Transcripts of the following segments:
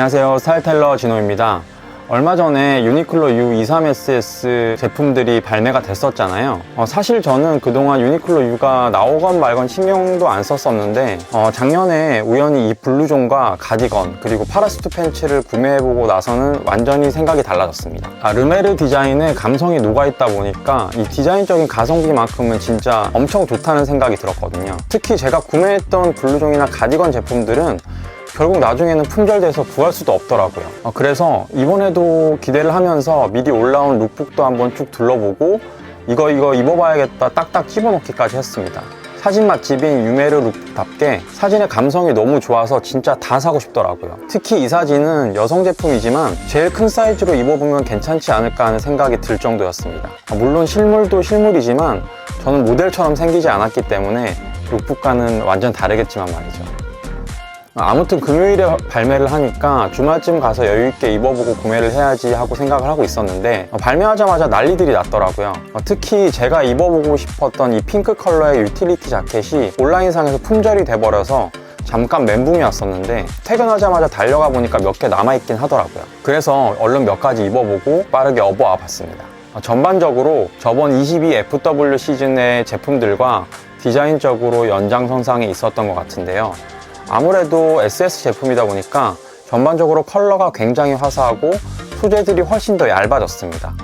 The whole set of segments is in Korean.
안녕하세요, 스타일텔러 진호입니다. 얼마 전에 유니클로 U23SS 제품들이 발매가 됐었잖아요. 사실 저는 그동안 유니클로 U가 나오건 말건 신경도 안 썼었는데 작년에 우연히 이 블루존과 가디건 그리고 파라슈트 팬츠를 구매해보고 나서는 완전히 생각이 달라졌습니다. 르메르 디자인에 감성이 녹아있다 보니까 이 디자인적인 가성비만큼은 진짜 엄청 좋다는 생각이 들었거든요. 특히 제가 구매했던 블루존이나 가디건 제품들은 결국 나중에는 품절돼서 구할 수도 없더라고요. 그래서 이번에도 기대를 하면서 미리 올라온 룩북도 한번 쭉 둘러보고 이거 입어봐야겠다 딱딱 집어넣기까지 했습니다. 사진 맛집인 유메르 룩북답게 사진의 감성이 너무 좋아서 진짜 다 사고 싶더라고요. 특히 이 사진은 여성 제품이지만 제일 큰 사이즈로 입어보면 괜찮지 않을까 하는 생각이 들 정도였습니다. 물론 실물도 실물이지만 저는 모델처럼 생기지 않았기 때문에 룩북과는 완전 다르겠지만 말이죠. 아무튼 금요일에 발매를 하니까 주말쯤 가서 여유있게 입어보고 구매를 해야지 하고 생각을 하고 있었는데 발매하자마자 난리들이 났더라고요. 특히 제가 입어보고 싶었던 이 핑크 컬러의 유틸리티 자켓이 온라인상에서 품절이 돼버려서 잠깐 멘붕이 왔었는데 퇴근하자마자 달려가 보니까 몇 개 남아있긴 하더라고요. 그래서 얼른 몇 가지 입어보고 빠르게 업어와 봤습니다. 전반적으로 저번 22FW 시즌의 제품들과 디자인적으로 연장선상에 있었던 것 같은데요. 아무래도 SS 제품이다 보니까 전반적으로 컬러가 굉장히 화사하고 소재들이 훨씬 더 얇아졌습니다.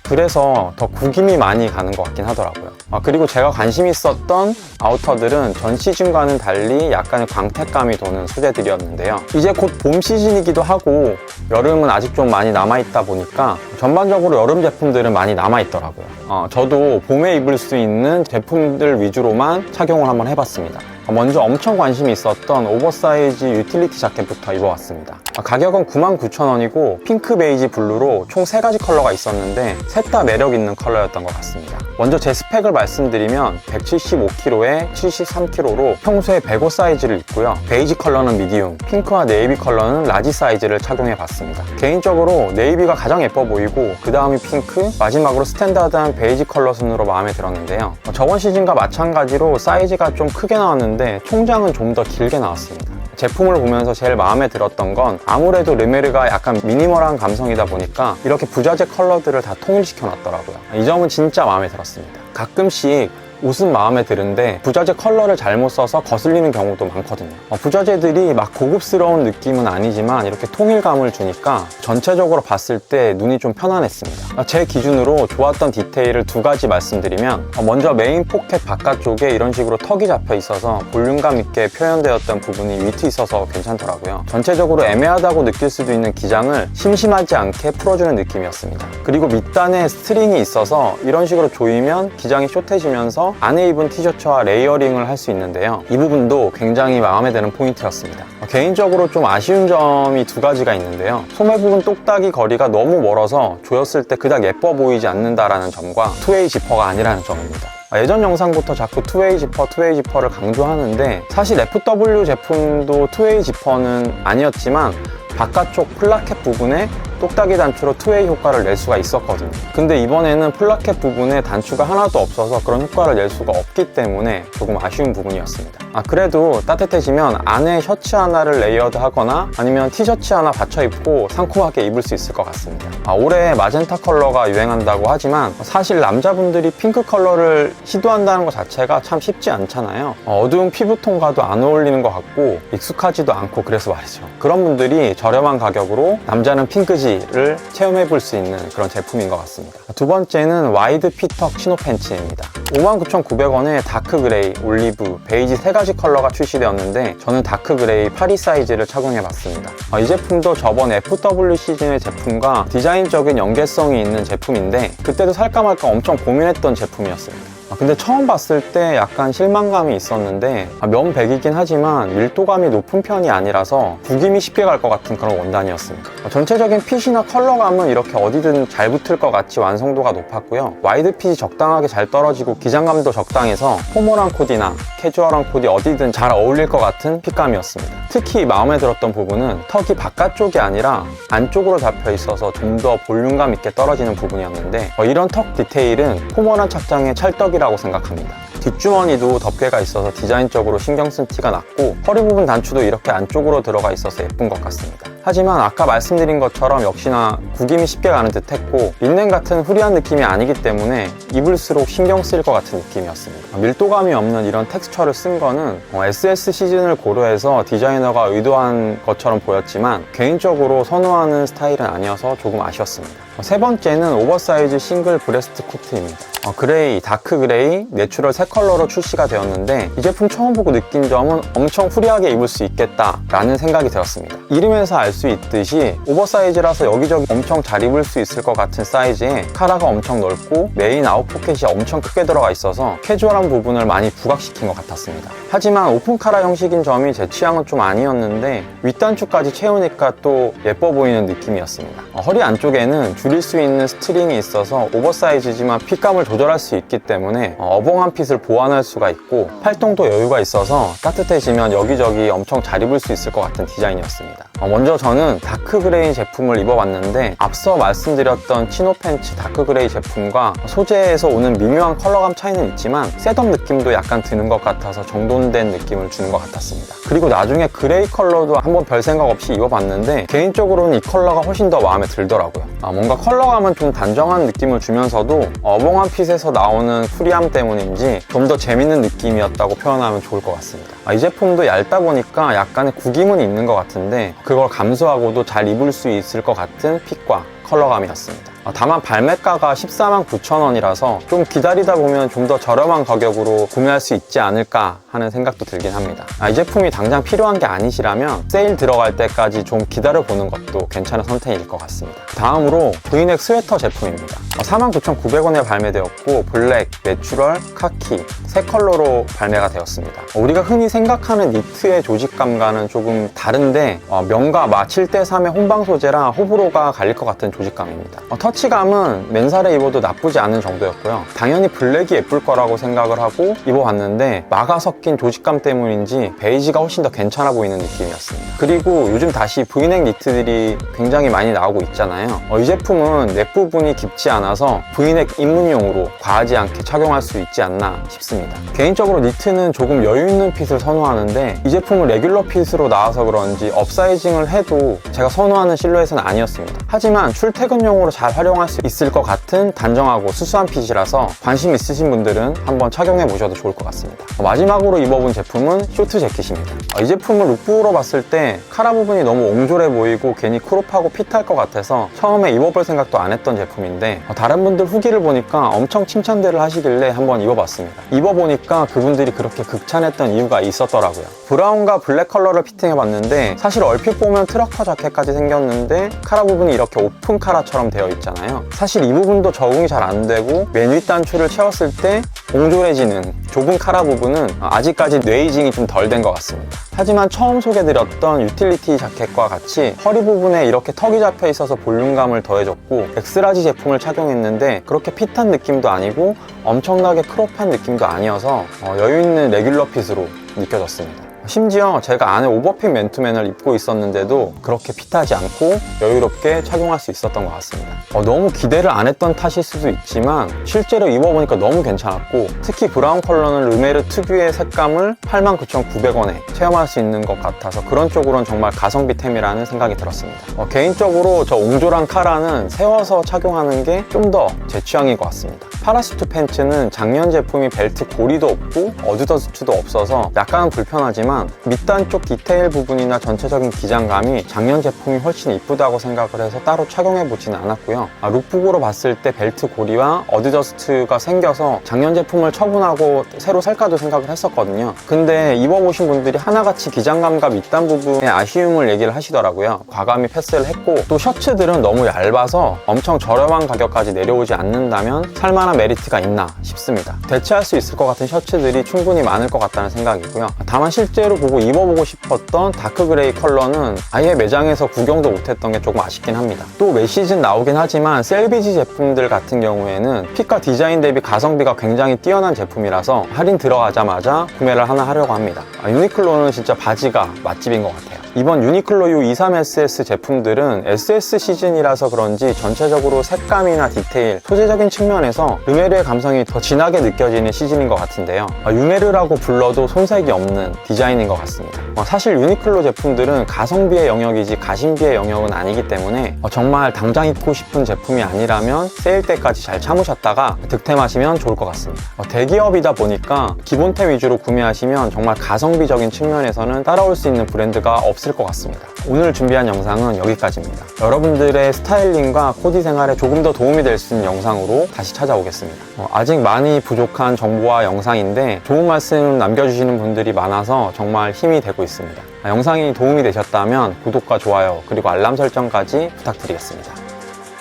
그래서 더 구김이 많이 가는 것 같긴 하더라고요. 그리고 제가 관심 있었던 아우터들은 전 시즌과는 달리 약간의 광택감이 도는 소재들이었는데요. 이제 곧 봄 시즌이기도 하고 여름은 아직 좀 많이 남아있다 보니까 전반적으로 여름 제품들은 많이 남아있더라고요. 저도 봄에 입을 수 있는 제품들 위주로만 착용을 한번 해봤습니다. 먼저 엄청 관심이 있었던 오버사이즈 유틸리티 자켓부터 입어봤습니다. 가격은 99,000원이고 핑크, 베이지, 블루로 총 3가지 컬러가 있었는데 셋 다 매력 있는 컬러였던 것 같습니다. 먼저 제 스펙을 말씀드리면 175kg에 73kg로 평소에 105 사이즈를 입고요. 베이지 컬러는 미디움, 핑크와 네이비 컬러는 라지 사이즈를 착용해봤습니다. 개인적으로 네이비가 가장 예뻐 보이고 그 다음이 핑크, 마지막으로 스탠다드한 베이지 컬러 순으로 마음에 들었는데요. 저번 시즌과 마찬가지로 사이즈가 좀 크게 나왔는데 총장은 좀 더 길게 나왔습니다. 제품을 보면서 제일 마음에 들었던 건 아무래도 르메르가 약간 미니멀한 감성이다 보니까 이렇게 부자재 컬러들을 다 통일시켜 놨더라고요. 이 점은 진짜 마음에 들었습니다. 가끔씩 옷은 마음에 드는데 부자재 컬러를 잘못 써서 거슬리는 경우도 많거든요. 부자재들이 막 고급스러운 느낌은 아니지만 이렇게 통일감을 주니까 전체적으로 봤을 때 눈이 좀 편안했습니다. 제 기준으로 좋았던 디테일을 2가지 말씀드리면 먼저 메인 포켓 바깥쪽에 이런 식으로 턱이 잡혀 있어서 볼륨감 있게 표현되었던 부분이 위트 있어서 괜찮더라고요. 전체적으로 애매하다고 느낄 수도 있는 기장을 심심하지 않게 풀어주는 느낌이었습니다. 그리고 밑단에 스트링이 있어서 이런 식으로 조이면 기장이 숏해지면서 안에 입은 티셔츠와 레이어링을 할 수 있는데요. 이 부분도 굉장히 마음에 드는 포인트였습니다. 개인적으로 좀 아쉬운 점이 2가지가 있는데요. 소매 부분 똑딱이 거리가 너무 멀어서 조였을 때 그닥 예뻐 보이지 않는다라는 점과 투웨이 지퍼가 아니라는 점입니다. 예전 영상부터 자꾸 투웨이 지퍼를 강조하는데 사실 FW 제품도 투웨이 지퍼는 아니었지만 바깥쪽 플라켓 부분에 똑딱이 단추로 투웨이 효과를 낼 수가 있었거든요. 근데 이번에는 플라켓 부분에 단추가 하나도 없어서 그런 효과를 낼 수가 없기 때문에 조금 아쉬운 부분이었습니다. 그래도 따뜻해지면 안에 셔츠 하나를 레이어드 하거나 아니면 티셔츠 하나 받쳐 입고 상큼하게 입을 수 있을 것 같습니다. 올해 마젠타 컬러가 유행한다고 하지만 사실 남자분들이 핑크 컬러를 시도한다는 것 자체가 참 쉽지 않잖아요. 어두운 피부톤과도 안 어울리는 것 같고 익숙하지도 않고 그래서 말이죠. 그런 분들이 저렴한 가격으로 남자는 핑크지를 체험해 볼 수 있는 그런 제품인 것 같습니다. 2번째는 와이드 피턱 치노 팬츠입니다. 59,900원에 다크 그레이, 올리브, 베이지 3가지 컬러가 출시되었는데 저는 다크 그레이 파리 사이즈를 착용해 봤습니다. 이 제품도 저번 FW 시즌의 제품과 디자인적인 연계성이 있는 제품인데 그때도 살까 말까 엄청 고민했던 제품이었습니다. 근데 처음 봤을 때 약간 실망감이 있었는데 면백이긴 하지만 밀도감이 높은 편이 아니라서 구김이 쉽게 갈 것 같은 그런 원단이었습니다. 전체적인 핏이나 컬러감은 이렇게 어디든 잘 붙을 것 같이 완성도가 높았고요. 와이드 핏이 적당하게 잘 떨어지고 기장감도 적당해서 포멀한 코디나 캐주얼한 코디 어디든 잘 어울릴 것 같은 핏감이었습니다. 특히 마음에 들었던 부분은 턱이 바깥쪽이 아니라 안쪽으로 잡혀 있어서 좀 더 볼륨감 있게 떨어지는 부분이었는데 이런 턱 디테일은 포멀한 착장의 찰떡이라고 생각합니다. 뒷주머니도 덮개가 있어서 디자인적으로 신경 쓴 티가 났고 허리 부분 단추도 이렇게 안쪽으로 들어가 있어서 예쁜 것 같습니다. 하지만 아까 말씀드린 것처럼 역시나 구김이 쉽게 가는 듯 했고, 린넨 같은 후리한 느낌이 아니기 때문에 입을수록 신경 쓰일 것 같은 느낌이었습니다. 밀도감이 없는 이런 텍스처를 쓴 거는 SS 시즌을 고려해서 디자이너가 의도한 것처럼 보였지만 개인적으로 선호하는 스타일은 아니어서 조금 아쉬웠습니다. 세 번째는 오버사이즈 싱글 브레스트 코트입니다. 그레이, 다크 그레이, 내추럴 세 컬러로 출시가 되었는데 이 제품 처음 보고 느낀 점은 엄청 후리하게 입을 수 있겠다 라는 생각이 들었습니다. 이름에서 알 수 있듯이 오버사이즈라서 여기저기 엄청 잘 입을 수 있을 것 같은 사이즈에 카라가 엄청 넓고 메인 아웃 포켓이 엄청 크게 들어가 있어서 캐주얼한 부분을 많이 부각시킨 것 같았습니다. 하지만 오픈 카라 형식인 점이 제 취향은 좀 아니었는데 윗단추까지 채우니까 또 예뻐 보이는 느낌이었습니다. 허리 안쪽에는 줄일 수 있는 스트링이 있어서 오버사이즈지만 핏감을 조절할 수 있기 때문에 어벙한 핏을 보완할 수가 있고 팔통도 여유가 있어서 따뜻해지면 여기저기 엄청 잘 입을 수 있을 것 같은 디자인이었습니다. 먼저 저는 다크 그레이 제품을 입어봤는데 앞서 말씀드렸던 치노 팬츠 다크 그레이 제품과 소재에서 오는 미묘한 컬러감 차이는 있지만 셋업 느낌도 약간 드는 것 같아서 정돈된 느낌을 주는 것 같았습니다. 그리고 나중에 그레이 컬러도 한번 별 생각 없이 입어봤는데 개인적으로는 이 컬러가 훨씬 더 마음에 들더라고요. 뭔가 컬러감은 좀 단정한 느낌을 주면서도 어벙한 핏에서 나오는 후리함 때문인지 좀 더 재밌는 느낌이었다고 표현하면 좋을 것 같습니다. 이 제품도 얇다 보니까 약간의 구김은 있는 것 같은데 그걸 감수하고도 잘 입을 수 있을 것 같은 핏과 컬러감이었습니다. 다만 발매가가 149,000원이라서 좀 기다리다 보면 좀 더 저렴한 가격으로 구매할 수 있지 않을까 하는 생각도 들긴 합니다. 이 제품이 당장 필요한 게 아니시라면 세일 들어갈 때까지 좀 기다려보는 것도 괜찮은 선택일 것 같습니다. 다음으로 브이넥 스웨터 제품입니다. 49,900원에 발매되었고 블랙, 내추럴, 카키 세 컬러로 발매가 되었습니다. 우리가 흔히 생각하는 니트의 조직감과는 조금 다른데 명가 7대3의 혼방 소재라 호불호가 갈릴 것 같은 조직감입니다. 터치감은 맨살에 입어도 나쁘지 않은 정도였고요. 당연히 블랙이 예쁠 거라고 생각을 하고 입어봤는데 마가 섞인 조직감 때문인지 베이지가 훨씬 더 괜찮아 보이는 느낌이었습니다. 그리고 요즘 다시 브이넥 니트들이 굉장히 많이 나오고 있잖아요. 이 제품은 넥 부분이 깊지 않아서 브이넥 입문용으로 과하지 않게 착용할 수 있지 않나 싶습니다. 개인적으로 니트는 조금 여유 있는 핏을 선호하는데 이 제품은 레귤러 핏으로 나와서 그런지 업사이징을 해도 제가 선호하는 실루엣은 아니었습니다. 하지만 출퇴근용으로 잘 활용할 수 있을 것 같은 단정하고 수수한 핏이라서 관심 있으신 분들은 한번 착용해 보셔도 좋을 것 같습니다. 마지막으로 입어본 제품은 쇼트 재킷입니다. 이 제품을 룩북으로 봤을 때 카라 부분이 너무 옹졸해 보이고 괜히 크롭하고 핏할 것 같아서 처음에 입어볼 생각도 안 했던 제품인데 다른 분들 후기를 보니까 엄청 칭찬들을 하시길래 한번 입어봤습니다. 입어보니까 그분들이 그렇게 극찬했던 이유가 있었더라고요. 브라운과 블랙 컬러를 피팅해봤는데 사실 얼핏 보면 트럭터 자켓까지 생겼는데 카라 부분이 이렇게 오픈 카라처럼 되어 있잖아요. 사실 이 부분도 적응이 잘 안 되고 맨 윗단추를 채웠을 때 옹졸해지는 좁은 카라 부분은 아직까지 뇌이징이 좀 덜 된 것 같습니다. 하지만 처음 소개드렸던 유틸리티 자켓과 같이 허리 부분에 이렇게 턱이 잡혀 있어서 볼륨감을 더해줬고 엑스라지 제품을 착용했는데 그렇게 핏한 느낌도 아니고 엄청나게 크롭한 느낌도 아니어서 여유 있는 레귤러 핏으로 느껴졌습니다. 심지어 제가 안에 오버핏 맨투맨을 입고 있었는데도 그렇게 핏하지 않고 여유롭게 착용할 수 있었던 것 같습니다. 너무 기대를 안 했던 탓일 수도 있지만 실제로 입어보니까 너무 괜찮았고 특히 브라운 컬러는 르메르 특유의 색감을 89,900원에 체험할 수 있는 것 같아서 그런 쪽으로는 정말 가성비템이라는 생각이 들었습니다. 개인적으로 저 옹졸한 카라는 세워서 착용하는 게 좀 더 제 취향인 것 같습니다. 파라슈트 팬츠는 작년 제품이 벨트 고리도 없고 어드더스트도 없어서 약간은 불편하지만 밑단 쪽 디테일 부분이나 전체적인 기장감이 작년 제품이 훨씬 이쁘다고 생각을 해서 따로 착용해보지는 않았고요. 룩북으로 봤을 때 벨트 고리와 어드저스트가 생겨서 작년 제품을 처분하고 새로 살까도 생각을 했었거든요. 근데 입어보신 분들이 하나같이 기장감과 밑단 부분에 아쉬움을 얘기를 하시더라고요. 과감히 패스를 했고 또 셔츠들은 너무 얇아서 엄청 저렴한 가격까지 내려오지 않는다면 살만한 메리트가 있나 싶습니다. 대체할 수 있을 것 같은 셔츠들이 충분히 많을 것 같다는 생각이고요. 다만 실제로 보고 입어보고 싶었던 다크 그레이 컬러는 아예 매장에서 구경도 못했던 게 조금 아쉽긴 합니다. 또 매 시즌 나오긴 하지만 셀비지 제품들 같은 경우에는 핏과 디자인 대비 가성비가 굉장히 뛰어난 제품이라서 할인 들어가자마자 구매를 하나 하려고 합니다. 유니클로는 진짜 바지가 맛집인 것 같아요. 이번 유니클로 U23SS 제품들은 SS 시즌이라서 그런지 전체적으로 색감이나 디테일, 소재적인 측면에서 르메르의 감성이 더 진하게 느껴지는 시즌인 것 같은데요. 르메르라고 불러도 손색이 없는 디자인인 것 같습니다. 사실 유니클로 제품들은 가성비의 영역이지 가심비의 영역은 아니기 때문에 정말 당장 입고 싶은 제품이 아니라면 세일 때까지 잘 참으셨다가 득템하시면 좋을 것 같습니다. 대기업이다 보니까 기본템 위주로 구매하시면 정말 가성비적인 측면에서는 따라올 수 있는 브랜드가 없을 것 같습니다. 오늘 준비한 영상은 여기까지입니다. 여러분들의 스타일링과 코디 생활에 조금 더 도움이 될 수 있는 영상으로 다시 찾아오겠습니다. 아직 많이 부족한 정보와 영상인데 좋은 말씀 남겨주시는 분들이 많아서 정말 힘이 되고 있습니다. 영상이 도움이 되셨다면 구독과 좋아요 그리고 알람 설정까지 부탁드리겠습니다.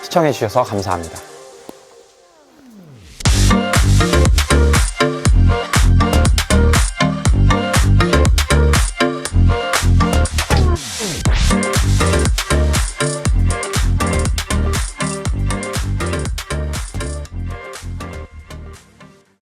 시청해주셔서 감사합니다.